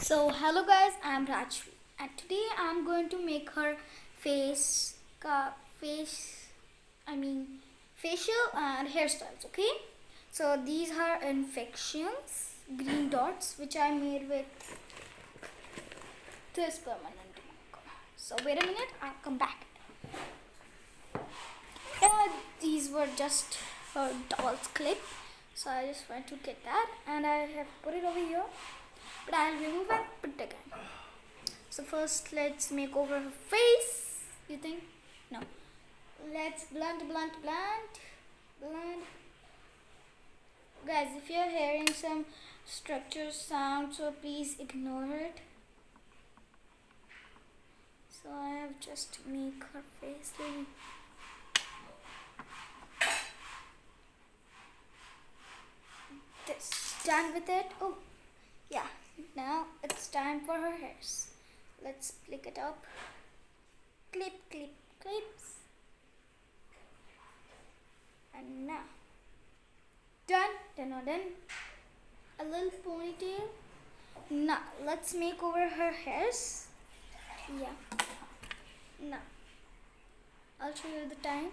So hello guys, I'm Rajvi and today I'm going to make her face, facial and hairstyles. Okay, so these are infections, green dots which I made with this permanent marker. So wait a minute, I'll come back. These were just her doll's clip, so I just went to get that and I have put it over here, but I'll remove and put it again. So first let's make over her face. You think? No. Let's blend. Guys, if you're hearing some structure sound, so please ignore it. So I have just make her face really. This done with it. Oh yeah, now it's time for her hairs. Let's flick it up. Clips. And now done. A little ponytail. Now let's make over her hairs. Yeah. Now I'll show you the time.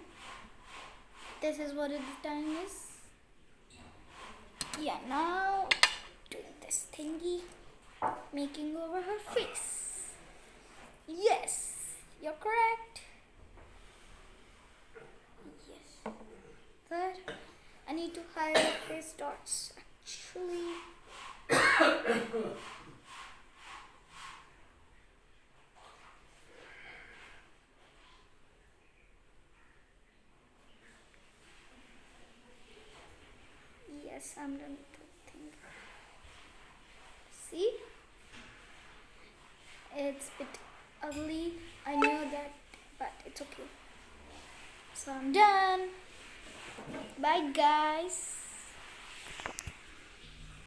This is what the time is. Yeah, now doing this thingy, making over her face. Yes, you're correct. Yes. But I need to hide her face dots actually. Yes, I'm done with the thing. See? It's a bit ugly. I know that, but it's okay. So I'm done. Bye guys.